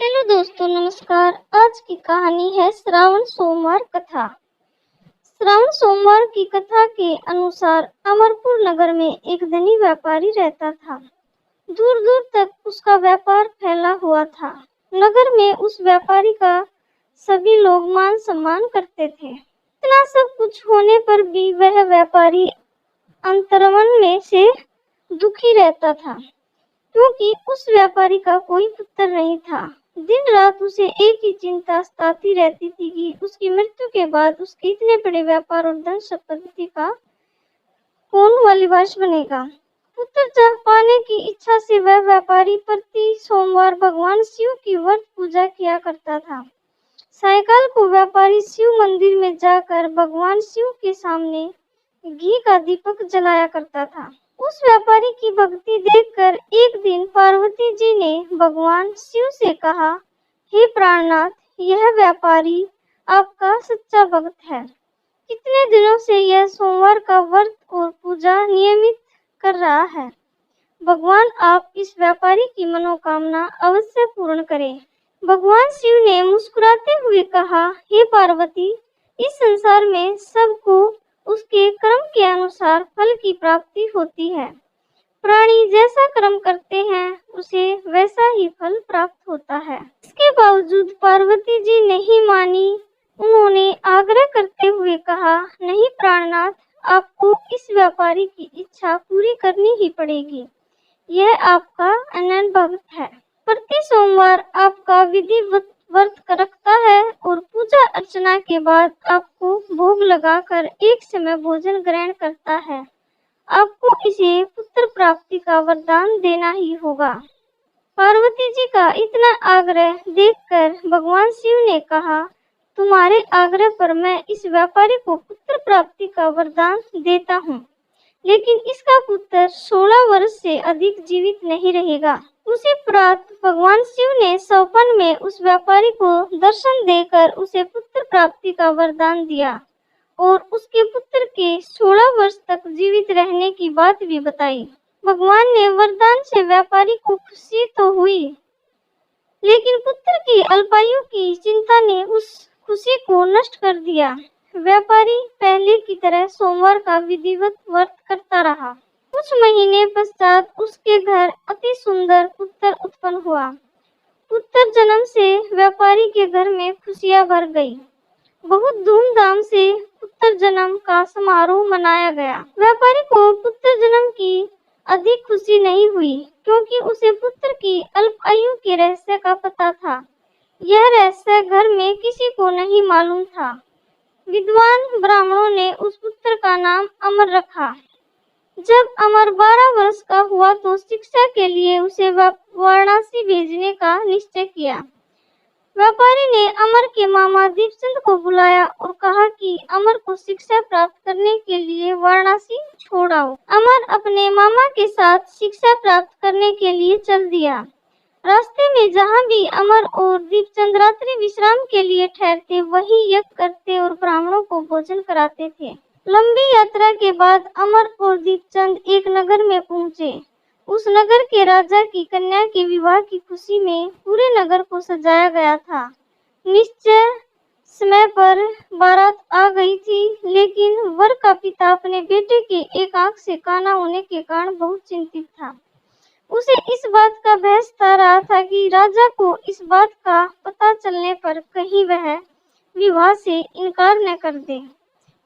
Hello दोस्तों, नमस्कार। आज की कहानी है श्रावण सोमवार कथा। श्रावण सोमवार की कथा के अनुसार अमरपुर नगर में एक धनी व्यापारी रहता था। दूर दूर तक उसका व्यापार फैला हुआ था। नगर में उस व्यापारी का सभी लोग मान सम्मान करते थे। इतना सब कुछ होने पर भी वह व्यापारी अंतर्मन में से दुखी रहता था, क्योंकि उस व्यापारी का कोई पुत्र नहीं था। दिन रात उसे एक ही चिंता सताती रहती थी कि उसकी मृत्यु के बाद उसके इतने बड़े व्यापार और धन संपत्ति का कौन वारिस बनेगा। पुत्र चाह पाने की इच्छा से वह व्यापारी प्रति सोमवार भगवान शिव की व्रत पूजा किया करता था। सायंकाल को व्यापारी शिव मंदिर में जाकर भगवान शिव के सामने घी का दीपक जलाया करता था। उस व्यापारी की भक्ति देखकर एक दिन पार्वती जी ने भगवान शिव से कहा, हे प्राणनाथ, यह व्यापारी आपका सच्चा भक्त है। कितने दिनों से यह सोमवार का व्रत और पूजा नियमित कर रहा है। भगवान आप इस व्यापारी की मनोकामना अवश्य पूर्ण करें। भगवान शिव ने मुस्कुराते हुए कहा, हे पार्वती, इस संसार में सबको उसके कर्म के अनुसार फल की प्राप्ति होती है। प्राणी जैसा कर्म करते हैं उसे वैसा ही फल प्राप्त होता है। इसके बावजूद पार्वती जी नहीं मानी। उन्होंने आग्रह करते हुए कहा, नहीं प्राणनाथ, आपको इस व्यापारी की इच्छा पूरी करनी ही पड़ेगी। यह आपका अनन्य भक्त है। प्रति सोमवार आपका विधिवत व्रत रखता है और पूजा अर्चना के बाद आपको भोग लगाकर एक समय भोजन ग्रहण करता है। आपको इसे पुत्र प्राप्ति का वरदान देना ही होगा। पार्वती जी का इतना आग्रह देखकर भगवान शिव ने कहा, तुम्हारे आग्रह पर मैं इस व्यापारी को पुत्र प्राप्ति का वरदान देता हूँ, लेकिन इसका पुत्र 16 वर्ष से अधिक जीवित नहीं रहेगा। उसी प्रात भगवान शिव ने स्वप्न में उस व्यापारी को दर्शन देकर उसे पुत्र प्राप्ति का वरदान दिया और उसके पुत्र के 16 वर्ष तक जीवित रहने की बात भी बताई। भगवान ने वरदान से व्यापारी को खुशी तो हुई, लेकिन पुत्र की अल्पायु की चिंता ने उस खुशी को नष्ट कर दिया। व्यापारी पहले की तरह सोमवार का विधिवत व्रत करता रहा। कुछ महीने पश्चात उसके घर अति सुंदर पुत्र उत्पन्न हुआ। पुत्र जन्म से व्यापारी के घर में खुशियां भर गई। बहुत धूमधाम से पुत्र जन्म का समारोह मनाया गया। व्यापारी को पुत्र जन्म की अधिक खुशी नहीं हुई, क्योंकि उसे पुत्र की अल्प आयु के रहस्य का पता था। यह रहस्य घर में किसी को नहीं मालूम था। विद्वान ब्राह्मणों ने उस पुत्र का नाम अमर रखा। जब अमर 12 वर्ष का हुआ तो शिक्षा के लिए उसे वाराणसी भेजने का निश्चय किया। व्यापारी ने अमर के मामा दीपचंद को बुलाया और कहा कि अमर को शिक्षा प्राप्त करने के लिए वाराणसी छोड़ आओ। अमर अपने मामा के साथ शिक्षा प्राप्त करने के लिए चल दिया। रास्ते में जहाँ भी अमर और दीपचंद रात्रि विश्राम के लिए ठहरते, वही यज्ञ करते और ब्राह्मणों को भोजन कराते थे। लंबी यात्रा के बाद अमर और दीपचंद एक नगर में पहुँचे। उस नगर के राजा की कन्या के विवाह की खुशी में पूरे नगर को सजाया गया था। निश्चय समय पर बारात आ गई थी, लेकिन वर का पिता अपने बेटे के एक आंख से काना होने के कारण बहुत चिंतित था। उसे इस बात का भय सता रहा था कि राजा को इस बात का पता चलने पर कहीं वह विवाह से इनकार न कर दे,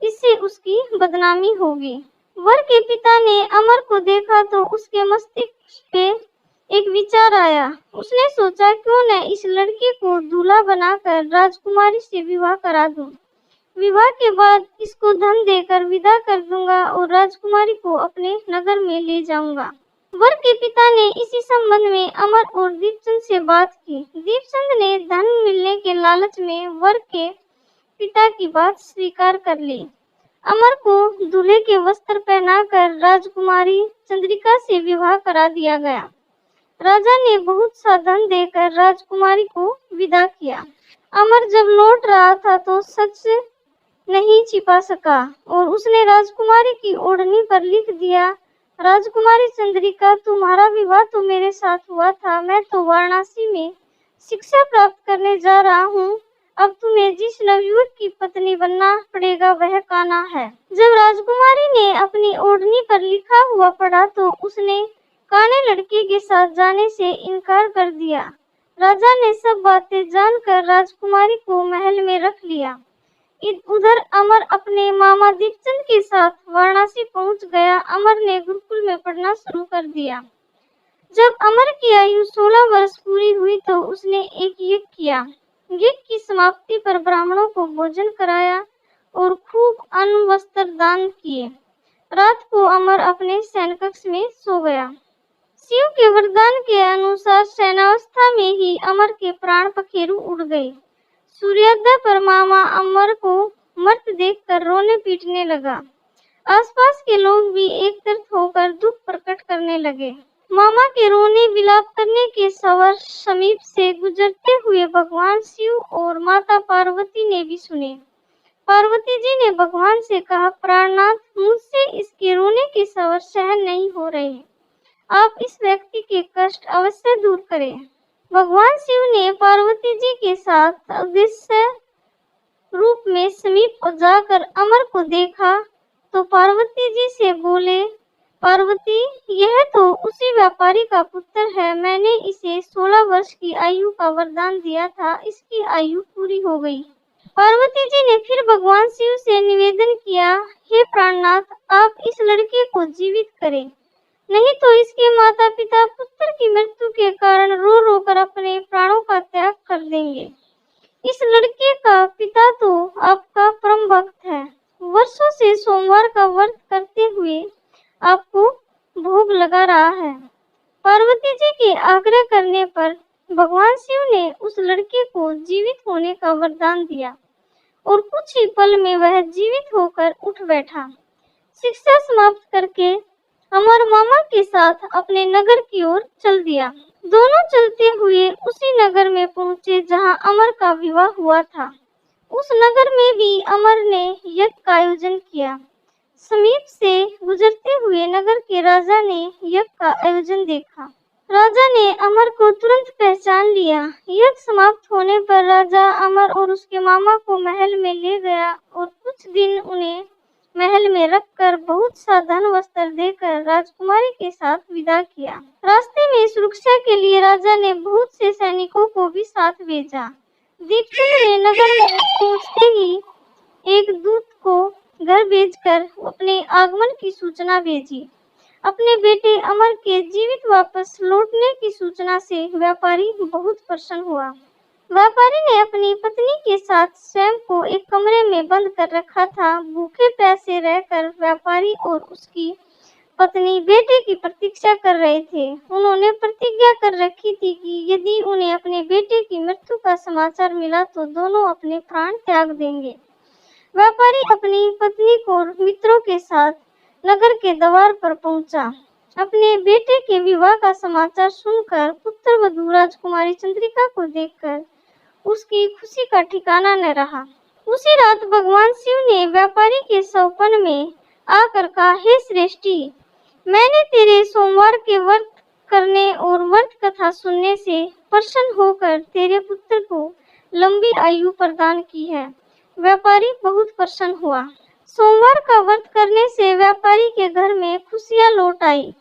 इससे उसकी बदनामी होगी। वर के पिता ने अमर को देखा तो उसके मस्तिष्क पे एक विचार आया। उसने सोचा, क्यों न इस लड़की को दूल्हा बनाकर राजकुमारी से विवाह करा दूं। विवाह के बाद इसको धन देकर विदा कर दूंगा और राजकुमारी को अपने नगर में ले जाऊंगा। वर के पिता ने इसी संबंध में अमर और दीपचंद से बात की। दीपचंद ने धन मिलने के लालच में वर के पिता की बात स्वीकार कर ली। अमर को दूल्हे के वस्त्र पहनाकर राजकुमारी चंद्रिका से विवाह करा दिया गया। राजा ने बहुत सा धन देकर राजकुमारी को विदा किया। अमर जब लौट रहा था तो सच नहीं छिपा सका और उसने राजकुमारी की ओढ़नी पर लिख दिया, राजकुमारी चंद्रिका, तुम्हारा विवाह तो मेरे साथ हुआ था। मैं तो वाराणसी में शिक्षा प्राप्त करने जा रहा हूँ। अब तुम्हें जिस नवयुवक की पत्नी बनना पड़ेगा वह कान्हा है। जब राजकुमारी ने अपनी ओढ़नी पर लिखा हुआ पढ़ा तो उसने काने लड़के के साथ जाने से इनकार कर दिया। राजा ने सब बातें जानकर राजकुमारी को महल में रख लिया। उधर अमर अपने मामा दीपचंद के साथ वाराणसी पहुंच गया। अमर ने गुरुकुल में पढ़ना शुरू कर दिया। जब अमर की आयु 16 वर्ष पूरी हुई तो उसने एक यज्ञ किया। यज्ञ की समाप्ति पर ब्राह्मणों को भोजन कराया और खूब अन्न वस्त्र दान किए। रात को अमर अपने शयन कक्ष में सो गया। शिव के वरदान के अनुसार शयनावस्था में ही अमर के प्राण पखेरु उड़ गए। सूर्योदय पर मामा अमर को मर्त देखकर रोने पीटने लगा। आसपास के लोग भी एकत्रित होकर दुख प्रकट करने लगे। मामा के रोने विलाप करने के सवर समीप से गुजरते हुए भगवान शिव और माता पार्वती ने भी सुने। पार्वती जी ने भगवान से कहा, प्राणनाथ, मुझसे इसके रोने के स्वर सहन नहीं हो रहे। आप इस व्यक्ति के कष्ट अवश्य दूर करें। भगवान शिव ने पार्वती जी के साथ अदृश्य रूप में समीप जाकर अमर को देखा तो पार्वती जी से बोले, पार्वती, यह तो उसी व्यापारी का पुत्र है। मैंने इसे 16 वर्ष की आयु का वरदान दिया था। इसकी आयु पूरी हो गई। पार्वती जी ने फिर भगवान शिव से निवेदन किया, हे प्राणनाथ, आप इस लड़के को जीवित करें, नहीं तो इसके माता पिता पुत्र की मृत्यु के कारण रो रो कर अपने प्राणों का त्याग कर देंगे। इस लड़के का पिता तो आपका परम भक्त है। वर्षों से सोमवार का व्रत करते हुए आपको भोग लगा रहा है। पार्वती जी के आग्रह करने पर भगवान शिव ने उस लड़के को जीवित होने का वरदान दिया और कुछ ही पल में वह जीवित होकर उठ बैठा। शिक्षा समाप्त करके अमर मामा के साथ अपने नगर की ओर चल दिया। दोनों चलते हुए उसी नगर में पहुंचे जहां अमर का विवाह हुआ था। उस नगर में भी अमर ने यज्ञ का आयोजन किया। समीप से गुजरते हुए नगर के राजा ने यज्ञ का आयोजन देखा। राजा ने अमर को तुरंत पहचान लिया। यज्ञ समाप्त होने पर राजा अमर और उसके मामा को महल में ले गया और कुछ दिन उन्हें महल में रखकर बहुत सा धन वस्त्र देकर राजकुमारी के साथ विदा किया। रास्ते में सुरक्षा के लिए राजा ने बहुत से सैनिकों को भी साथ भेजा। दीपचंद ने नगर में पहुंचते ही एक दूत को घर भेजकर अपने आगमन की सूचना भेजी। अपने बेटे अमर के जीवित वापस लौटने की सूचना से व्यापारी बहुत प्रसन्न हुआ। व्यापारी ने अपनी पत्नी के साथ स्वयं को एक कमरे में बंद कर रखा था। भूखे प्यासे रहकर व्यापारी और उसकी पत्नी बेटे की प्रतीक्षा कर रहे थे। उन्होंने प्रतिज्ञा कर रखी थी कि यदि उन्हें अपने बेटे की मृत्यु का समाचार मिला तो दोनों अपने प्राण त्याग देंगे। व्यापारी अपनी पत्नी को मित्रों के साथ नगर के द्वार पर पहुंचा। अपने बेटे के विवाह का समाचार सुनकर पुत्र वधू राजकुमारी चंद्रिका को देखकर उसकी खुशी का ठिकाना न रहा। उसी रात भगवान शिव ने व्यापारी के सौपन में आकर कहा, हे श्रेष्ठी, मैंने तेरे सोमवार के व्रत करने और व्रत कथा सुनने से प्रसन्न होकर तेरे पुत्र को लंबी आयु प्रदान की है। व्यापारी बहुत प्रसन्न हुआ। सोमवार का व्रत करने से व्यापारी के घर में खुशियां लौट आई।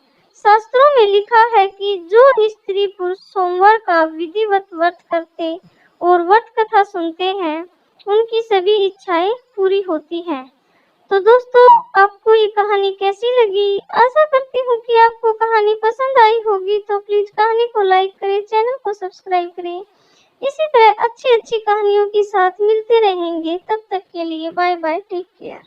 शास्त्रों में लिखा है कि जो स्त्री पुरुष सोमवार का विधिवत व्रत करते और व्रत कथा सुनते हैं उनकी सभी इच्छाएं पूरी होती हैं। तो दोस्तों, आपको ये कहानी कैसी लगी? आशा करती हूँ कि आपको कहानी पसंद आई होगी। तो प्लीज कहानी को लाइक करें, चैनल को सब्सक्राइब करें। इसी तरह अच्छी अच्छी कहानियों के साथ मिलते रहेंगे। तब तक के लिए बाय बाय, टेक केयर।